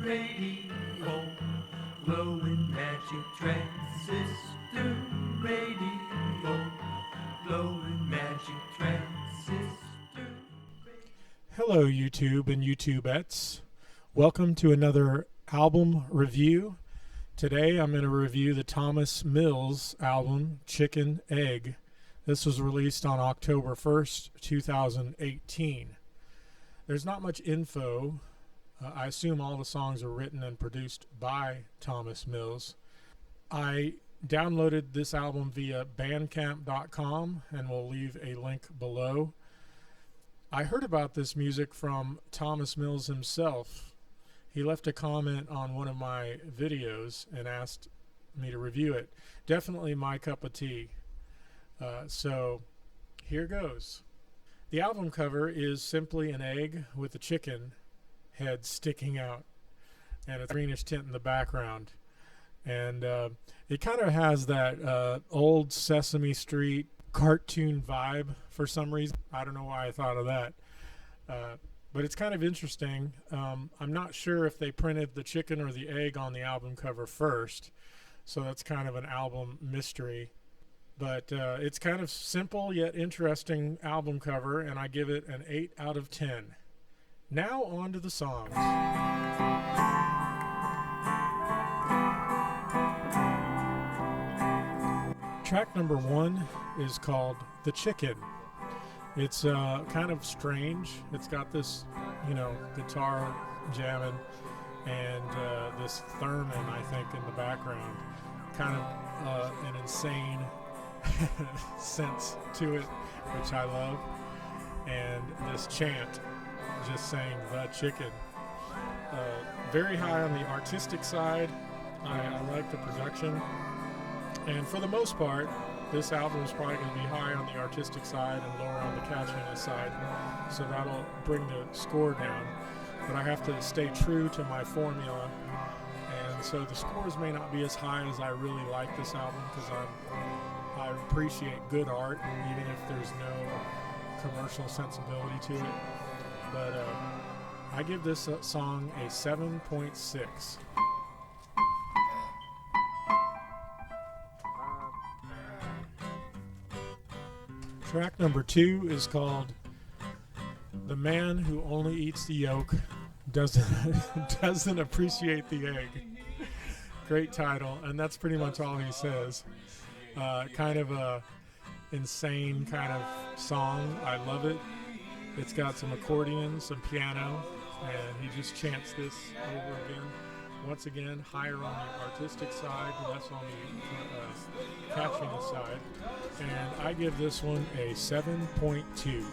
radio, glowing magic transistor radio, glowing magic transistor. Hello, YouTube and YouTubettes. Welcome to another album review. Today I'm going to review the Thomas Mills album, Chicken Egg. This was released on October 1st, 2018. There's not much info. I assume all the songs are written and produced by Thomas Mills. I downloaded this album via bandcamp.com and will leave a link below. I heard about this music from Thomas Mills himself. He left a comment on one of my videos and asked me to review it. Definitely my cup of tea. So here goes. The album cover is simply an egg with a chicken head sticking out and a greenish tint in the background. And it kind of has that old Sesame Street cartoon vibe for some reason. I don't know why I thought of that. But it's kind of interesting. I'm not sure if they printed the chicken or the egg on the album cover first. So that's kind of an album mystery. But it's kind of simple yet interesting album cover, and I give it an 8 out of 10. Now on to the songs. Track number 1 is called The Chicken. It's kind of strange. It's got this, guitar jamming and this theremin, I think, in the background. Kind of an insane sense to it, which I love. And this chant, just saying the chicken. Very high on the artistic side. I like the production. And for the most part, this album is probably going to be high on the artistic side and lower on the catchiness side. So that'll bring the score down. But I have to stay true to my formula. And so the scores may not be as high as I really like this album, because I appreciate good art, even if there's no commercial sensibility to it. But I give this song a 7.6. Track number 2 is called The Man Who Only Eats the Yolk Doesn't Appreciate the Egg. Great title, and that's pretty much all he says. Kind of a insane kind of song. I love it. It's got some accordion, some piano, and he just chants this over again. Once again, higher on the artistic side, less on the catchiness side. And I give this one a 7.2.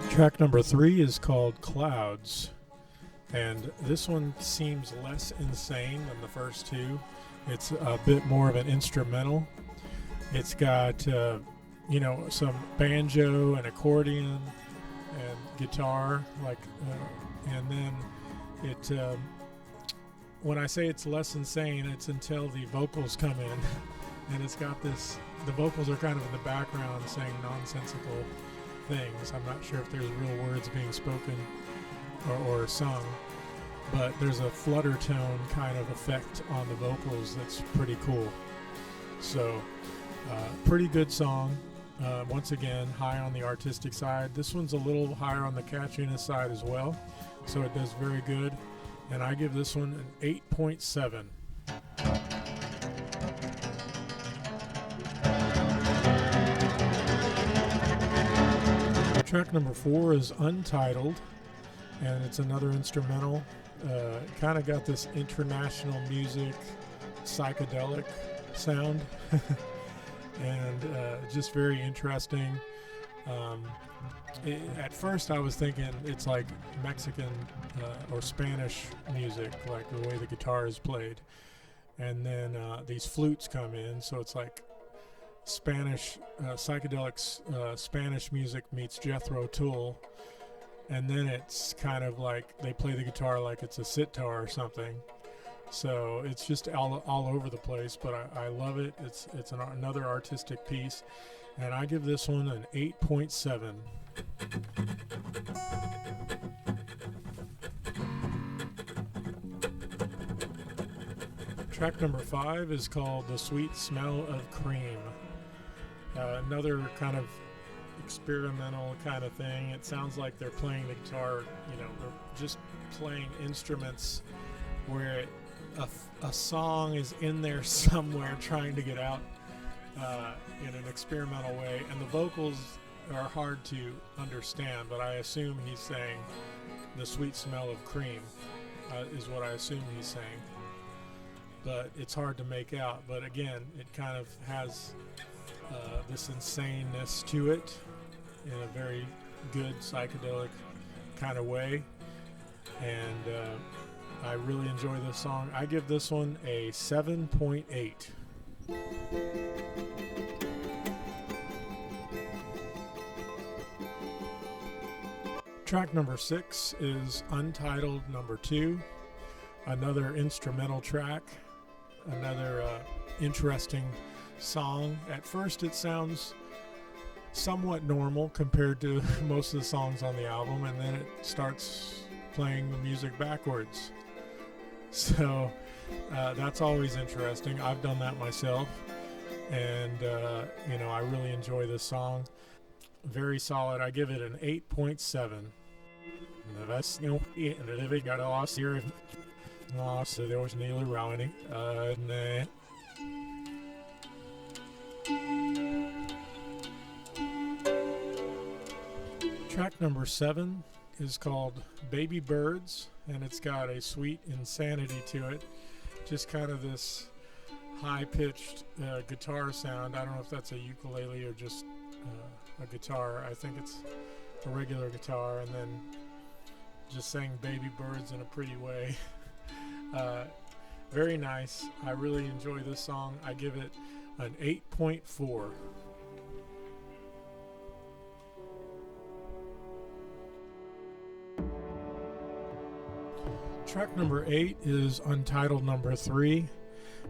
Track number 3 is called Clouds. And this one seems less insane than the first two. It's a bit more of an instrumental. It's got, some banjo and accordion and guitar, and then it. When I say it's less insane, it's until the vocals come in, and it's got this. The vocals are kind of in the background saying nonsensical things. I'm not sure if there's real words being spoken or sung, but there's a flutter tone kind of effect on the vocals that's pretty cool. So, pretty good song. Once again, high on the artistic side. This one's a little higher on the catchiness side as well, so it does very good. And I give this one an 8.7. Track number 4 is Untitled, and it's another instrumental. Kind of got this international music, psychedelic sound, and just very interesting. At first I was thinking it's like Mexican or Spanish music, like the way the guitar is played. And then these flutes come in, so it's like Spanish, psychedelic Spanish music meets Jethro Tull. And then it's kind of like they play the guitar like it's a sitar or something. So it's just all over the place, but I love it. It's another artistic piece. and I give this one an 8.7. Track number 5 is called The Sweet Smell of Cream. Another kind of experimental kind of thing. It sounds like they're playing the guitar, they're just playing instruments where a song is in there somewhere trying to get out in an experimental way, and the vocals are hard to understand, but I assume he's saying the sweet smell of cream is what I assume he's saying, but it's hard to make out. But again, it kind of has this insaneness to it in a very good psychedelic kind of way, and I really enjoy this song. I give this one a 7.8. Track number 6 is Untitled number 2, another instrumental track, another interesting song. At first it sounds somewhat normal compared to most of the songs on the album, and then it starts playing the music backwards. So that's always interesting. I've done that myself, and I really enjoy this song. Very solid. I give it an 8.7. Track number 7 is called Baby Birds, and it's got a sweet insanity to it. Just kind of this high-pitched guitar sound. I don't know if that's a ukulele or just a guitar. I think it's a regular guitar, and then just saying baby birds in a pretty way. Very nice. I really enjoy this song. I give it an 8.4. Track number 8 is Untitled number 3.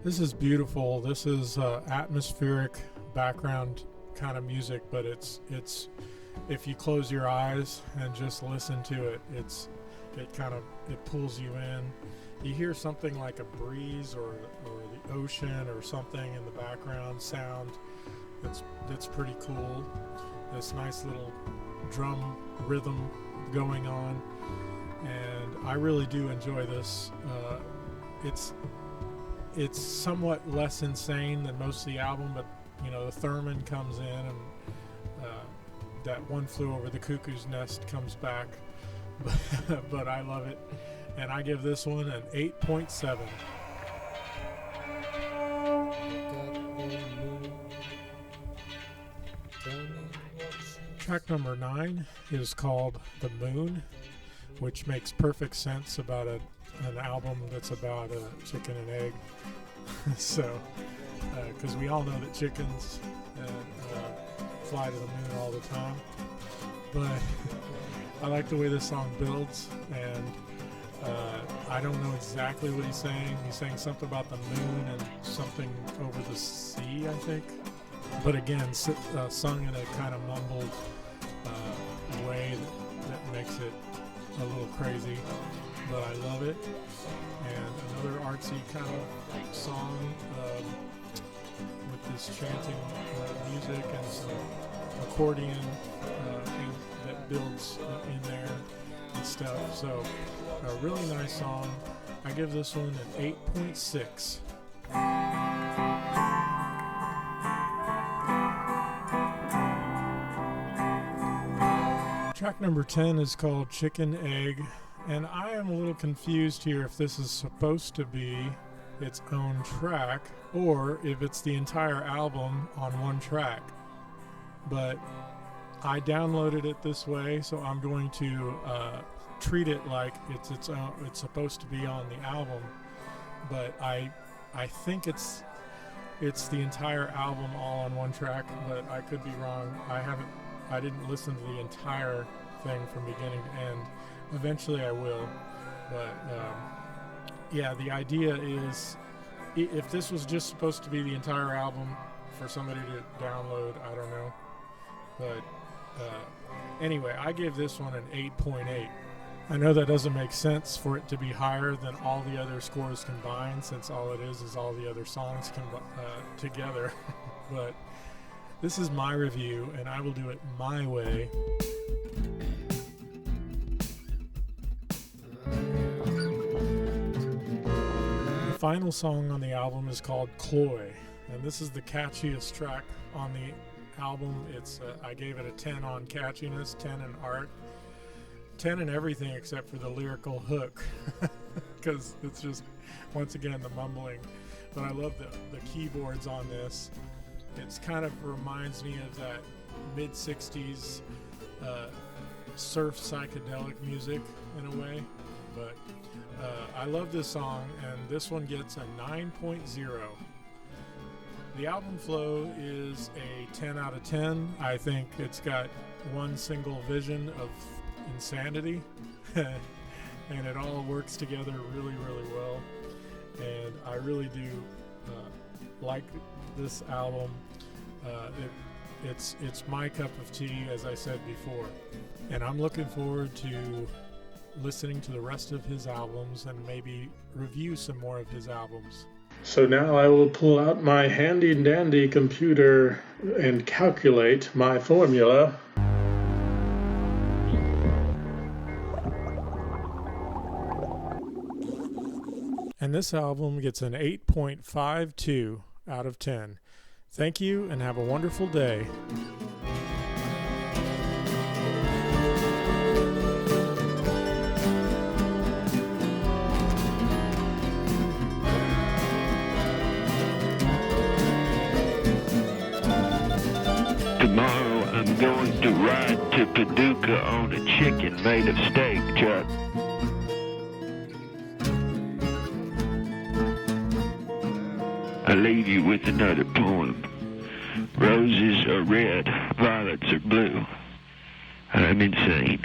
This is beautiful. This is atmospheric background kind of music, but it's if you close your eyes and just listen to it, it pulls you in. You hear something like a breeze or the ocean or something in the background sound. That's pretty cool. This nice little drum rhythm going on, and I really do enjoy this. It's somewhat less insane than most of the album, but the theremin comes in, and that One Flew Over the Cuckoo's Nest comes back. But I love it, and I give this one an 8.7. Track number 9 is called The Moon, which makes perfect sense about an album that's about a chicken and egg. So, because we all know that chickens fly to the moon all the time. But I like the way this song builds, and I don't know exactly what he's saying. He's saying something about the moon and something over the sea, I think. But again, sung in a kind of mumbled way that makes it a little crazy. But I love it. And another artsy kind of song with this chanting music and some accordion that builds in there and stuff. So a really nice song. I give this one an 8.6. Track number 10 is called Chicken Egg, and I am a little confused here if this is supposed to be its own track or if it's the entire album on one track. But I downloaded it this way, so I'm going to treat it like it's its own. It's supposed to be on the album, but I think it's the entire album all on one track, but I could be wrong. I didn't listen to the entire thing from beginning to end. Eventually I will, but yeah, the idea is if this was just supposed to be the entire album for somebody to download, I don't know. But anyway, I gave this one an 8.8. I know that doesn't make sense for it to be higher than all the other scores combined, since all it is all the other songs together. But this is my review, and I will do it my way. The final song on the album is called Cloy, and this is the catchiest track on the album. It's I gave it a 10 on catchiness, 10 in art, 10 in everything except for the lyrical hook, because it's just, once again, the mumbling. But I love the keyboards on this. It's kind of reminds me of that mid-60s surf psychedelic music in a way. But I love this song, and this one gets a 9.0. The album flow is a 10 out of 10. I think it's got one single vision of insanity, and it all works together really, really well. And I really do like this album. It's my cup of tea, as I said before, and I'm looking forward to listening to the rest of his albums and maybe review some more of his albums. So now I will pull out my handy dandy computer and calculate my formula. And this album gets an 8.52 out of 10. Thank you, and have a wonderful day. Tomorrow I'm going to ride to Paducah on a chicken made of steak chuck. I leave you with another poem. Roses are red, violets are blue. I'm insane.